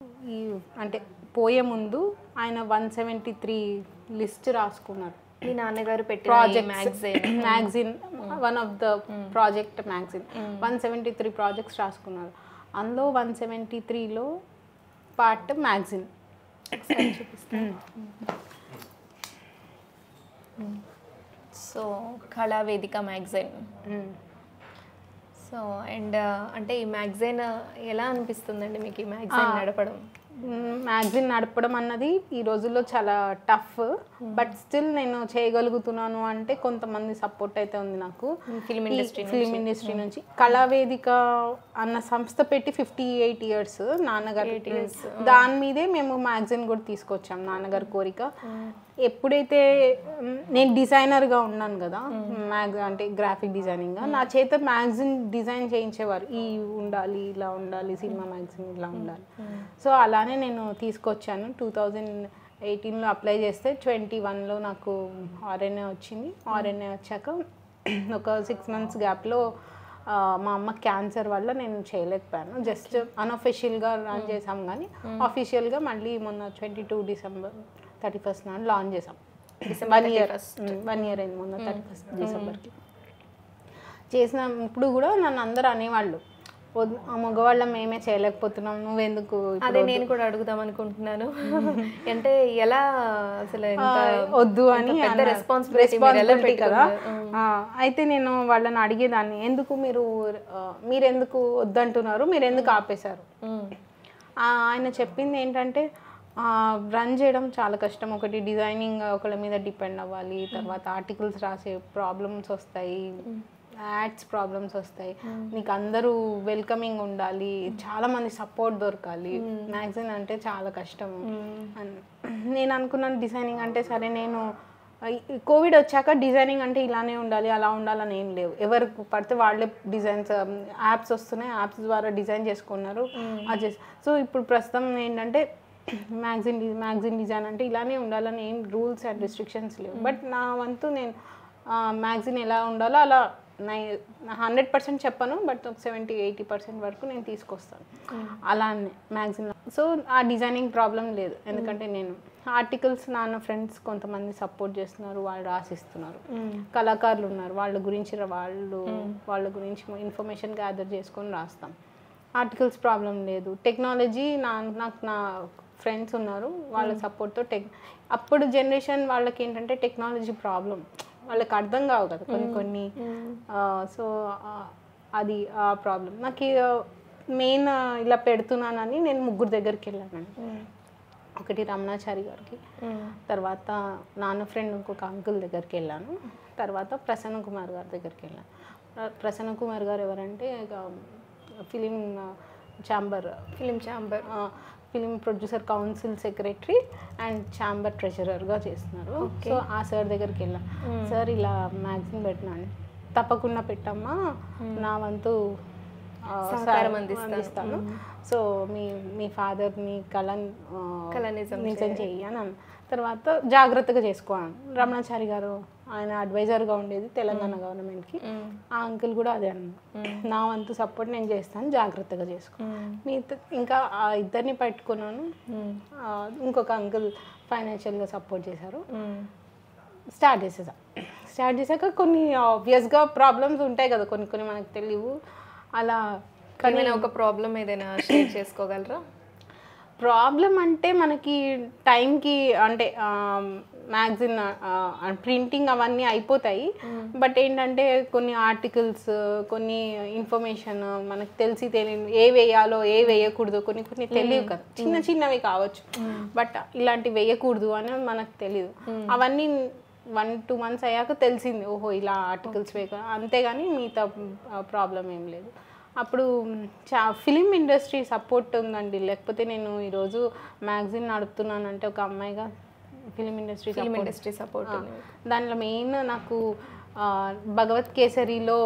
ఈ అంటే పోయే ముందు ఆయన 173 లిస్ట్ రాసుకున్నారు. మీ నాన్నగారు పెట్టిన project magazine one of the project magazine 173 projects రాసుకున్నారు. అందులో 173లో పార్ట్ మ్యాగజైన్. చూపిస్తాను. So Kalavedika magazine. So and అంటే ఈ మ్యాగజైన్ ఎలా అనిపిస్తుందండి మీకు ఈ మ్యాగజైన్ నడపడం? మ్యాగజైన్ నడపడం అన్నది ఈ రోజుల్లో చాలా టఫ్, బట్ స్టిల్ నేను చేయగలుగుతున్నాను అంటే కొంతమంది సపోర్ట్ అయితే ఉంది నాకు ఫిల్మ్ ఇండస్ట్రీ నుంచి. కళావేదిక అన్న సంస్థ పెట్టి 58 years నాన్నగారు. దాని మీదే మేము మ్యాగజైన్ కూడా తీసుకొచ్చాం, నాన్నగారి కోరిక. ఎప్పుడైతే నేను డిజైనర్గా ఉన్నాను కదా, అంటే గ్రాఫిక్ డిజైనింగ్గా, నా చేత మ్యాగజైన్ డిజైన్ చేయించేవారు. ఈ ఉండాలి, ఇలా ఉండాలి, సినిమా మ్యాగజైన్ ఇలా ఉండాలి. సో అలానే నేను తీసుకొచ్చాను. 2018లో అప్లై చేస్తే 2021లో నాకు ఆర్ఎన్ఏ వచ్చింది. ఆర్ఎన్ఏ వచ్చాక ఒక 6 months గ్యాప్లో మా అమ్మ క్యాన్సర్ వల్ల నేను చేయలేకపోయాను. జస్ట్ అన్అఫిషియల్గా రన్ చేసాం, కానీ అఫీషియల్గా మళ్ళీ మొన్న 22 December 31st నాడు లాంచ్ చేసాం. 1 year అయింది మొన్న 31st Decemberకి చేసిన. ఇప్పుడు కూడా నన్ను అందరూ అనేవాళ్ళు, మగవాళ్ళం మేమే చేయలేకపోతున్నాం, నువ్వెందుకు. అదే నేను కూడా అడుగుదాం అనుకుంటున్నాను. అంటే ఎలా అసలు వద్దు అని రెస్పాన్సిబిలిటీ కదా. అయితే నేను వాళ్ళని అడిగేదాన్ని, ఎందుకు మీరెందుకు వద్దంటున్నారు, మీరు ఎందుకు ఆపేశారు. ఆయన చెప్పింది ఏంటంటే, రన్ చేయడం చాలా కష్టం. ఒకటి డిజైనింగ్ ఒకళ్ళ మీద డిపెండ్ అవ్వాలి, తర్వాత ఆర్టికల్స్ రాసే ప్రాబ్లమ్స్ వస్తాయి, యాడ్స్ ప్రాబ్లమ్స్ వస్తాయి, నీకు అందరూ వెల్కమింగ్ ఉండాలి, చాలామంది సపోర్ట్ దొరకాలి, మ్యాగజైన్ అంటే చాలా కష్టం అని నేను అనుకున్నాను. డిజైనింగ్ అంటే సరే, నేను కోవిడ్ వచ్చాక డిజైనింగ్ అంటే ఇలానే ఉండాలి, అలా ఉండాలని ఏం లేవు. ఎవరు పడితే వాళ్ళే డిజైన్స్, యాప్స్ వస్తున్నాయి, యాప్స్ ద్వారా డిజైన్ చేసుకున్నారు. అది సో ఇప్పుడు ప్రస్తుతం ఏంటంటే మ్యాగజైన్ డిజైన్ అంటే ఇలానే ఉండాలని ఏం రూల్స్ అండ్ రిస్ట్రిక్షన్స్ లేవు. బట్ నా వంతు నేను మ్యాగజైన్ ఎలా ఉండాలో అలా 100% చెప్పను, బట్ 70-80% వరకు నేను తీసుకొస్తాను అలానే మ్యాగజైన్. సో ఆ డిజైనింగ్ ప్రాబ్లం లేదు, ఎందుకంటే నేను ఆర్టికల్స్ నాన్న ఫ్రెండ్స్ కొంతమంది సపోర్ట్ చేస్తున్నారు, వాళ్ళు రాసిస్తున్నారు. కళాకారులు ఉన్నారు, వాళ్ళ గురించి ఇన్ఫర్మేషన్ గ్యాదర్ చేసుకొని రాస్తాం. ఆర్టికల్స్ ప్రాబ్లం లేదు. టెక్నాలజీ నాకు నా ఫ్రెండ్స్ ఉన్నారు, వాళ్ళ సపోర్ట్తో అప్పుడు జనరేషన్ వాళ్ళకి ఏంటంటే టెక్నాలజీ ప్రాబ్లం, వాళ్ళకి అర్థం కావు కదా కొన్ని. సో అది ఆ ప్రాబ్లం. నాకు మెయిన్ ఇలా పెడుతున్నానని నేను 3 దగ్గరికి వెళ్ళానండి. ఒకటి రమణాచారి గారికి, తర్వాత నాన్న ఫ్రెండ్ ఇంకొక అంకుల్ దగ్గరికి వెళ్ళాను, తర్వాత ప్రసన్న కుమార్ గారి దగ్గరికి వెళ్ళాను. ప్రసన్న కుమార్ గారు ఎవరంటే film producer council secretary and chamber ట్రెజరర్గా చేస్తున్నారు. సో ఆ సార్ దగ్గరికి వెళ్ళాను. సార్ ఇలా మ్యాగజైన్ పెట్టినాను, తప్పకుండా పెట్టమ్మా, నా వంతు అందిస్తాను. సో మీ ఫాదర్ని కళ నిజం చెయ్యి అని. తర్వాత జాగ్రత్తగా చేసుకోవాలి. రమణాచారి గారు ఆయన అడ్వైజర్గా ఉండేది తెలంగాణ గవర్నమెంట్కి. ఆ అంకుల్ కూడా అదే అన్నారు, నా వంతు సపోర్ట్ నేను చేస్తాను, జాగ్రత్తగా చేసుకో. ఇంకా ఆ ఇద్దరిని పెట్టుకున్నాను. ఇంకొక అంకుల్ ఫైనాన్షియల్గా సపోర్ట్ చేశారు. స్టార్ట్ చేశాక కొన్ని ఆబ్వియస్గా ప్రాబ్లమ్స్ ఉంటాయి కదా, కొన్ని మనకు తెలియవు. అలా కానీ ఒక ప్రాబ్లం ఏదైనా షేర్ చేసుకోగలరా? ప్రాబ్లం అంటే మనకి టైంకి అంటే మ్యాగజైన్ ప్రింటింగ్ అవన్నీ అయిపోతాయి, బట్ ఏంటంటే కొన్ని ఆర్టికల్స్, కొన్ని ఇన్ఫర్మేషన్ మనకు తెలియదు, ఏ వేయాలో ఏ వేయకూడదు, కొన్ని తెలియవు కదా, చిన్నవి కావచ్చు, బట్ ఇలాంటివి వేయకూడదు అని మనకు తెలియదు. అవన్నీ 1-2 months అయ్యాక తెలిసింది, ఓహో ఇలా ఆర్టికల్స్ వేయక, అంతేగాని మిగతా ప్రాబ్లం ఏం లేదు. అప్పుడు ఫిలిం ఇండస్ట్రీ సపోర్ట్ ఉందండి, లేకపోతే నేను ఈరోజు మ్యాగజైన్ నడుపుతున్నానంటే ఒక అమ్మాయిగా ఫిలిం ఇండస్ట్రీ సపోర్ట్. దాంట్లో మెయిన్ నాకు భగవత్ కేసరిలో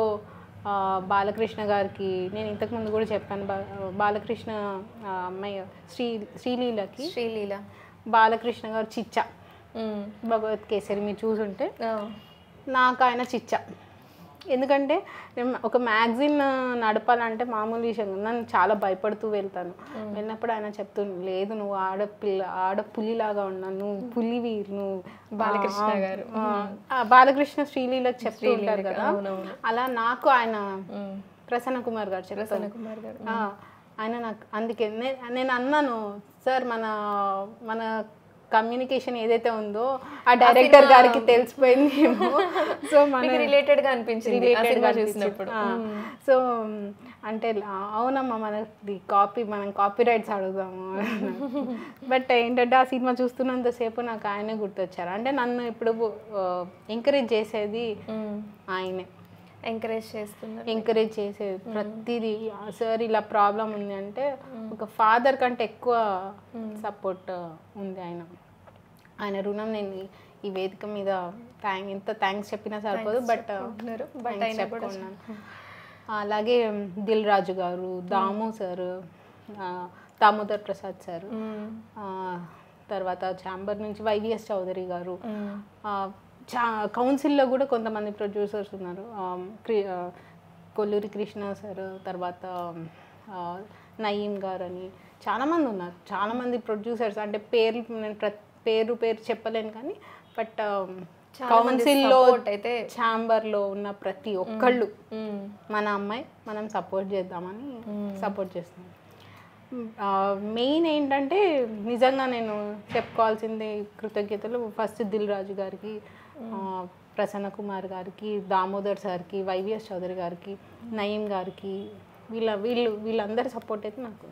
బాలకృష్ణ గారికి, నేను ఇంతకుముందు కూడా చెప్పాను, బాలకృష్ణ అమ్మాయి శ్రీలీల బాలకృష్ణ గారు చిచ్చా, భగవత్ కేసరి మీరు చూసుంటే, నాకు ఆయన చిచ్చా. ఎందుకంటే నేను ఒక మ్యాగజైన్ నడపాలంటే మామూలు విషయం కాదు. నన్ను చాలా భయపడుతూ వెళ్తాను. వెళ్ళినప్పుడు ఆయన చెప్తుండే, లేదు నువ్వు ఆడపులిలాగా ఉన్నాను, నువ్వు పులివి, నువ్వు బాలకృష్ణ గారు బాలకృష్ణ శ్రీలీలకు చెప్తూ ఉంటారు కదా, అలా నాకు ఆయన ప్రసన్న కుమార్ గారు చెప్తాను. ఆయన నాకు అందుకే నేను అన్నాను, సార్ మన కమ్యూనికేషన్ ఏదైతే ఉందో ఆ డైరెక్టర్ గారికి తెలిసిపోయిందేమో, సో మనకి రిలేటెడ్గా అనిపించింది చూసినప్పుడు. సో అంటే అవునమ్మా మనది మనం కాపీ రైట్స్ అడుగుదాము. బట్ ఏంటంటే ఆ సినిమా చూస్తున్నంతసేపు నాకు ఆయనే గుర్తొచ్చారు. అంటే నన్ను ఇప్పుడు ఎంకరేజ్ చేసేది ఆయనే. ఎంకరేజ్ చేసేది ప్రతిదీ. సార్ ఇలా ప్రాబ్లం ఉంది అంటే ఒక ఫాదర్ కంటే ఎక్కువ సపోర్ట్ ఉంది ఆయన రుణం నేను ఈ వేదిక మీద ఎంత థ్యాంక్స్ చెప్పినా సరిపోదు, బట్ చెప్పుకున్నాను. అలాగే దిల్ రాజు గారు, దాము సార్, దామోదర్ ప్రసాద్ సార్, తర్వాత ఛాంబర్ నుంచి వైవిఎస్ చౌదరి గారు, కౌన్సిల్లో కూడా కొంతమంది ప్రొడ్యూసర్స్ ఉన్నారు, కొల్లూరి కృష్ణ సార్, తర్వాత నయీం గారు అని చాలామంది ఉన్నారు. చాలామంది ప్రొడ్యూసర్స్ అంటే నేను పేరు చెప్పలేను కానీ, బట్ కౌన్సిల్లో అయితే ఛాంబర్లో ఉన్న ప్రతి ఒక్కళ్ళు మన అమ్మాయి మనం సపోర్ట్ చేద్దామని సపోర్ట్ చేస్తున్నాం. మెయిన్ ఏంటంటే నిజంగా నేను చెప్పుకోవాల్సింది కృతజ్ఞతలు ఫస్ట్ దిల్ రాజు గారికి, ప్రసన్న కుమార్ గారికి, దామోదర్ సార్కి, వైవిఎస్ చౌదరి గారికి, నయీం గారికి, వీళ్ళందరి సపోర్ట్ అయితే నాకు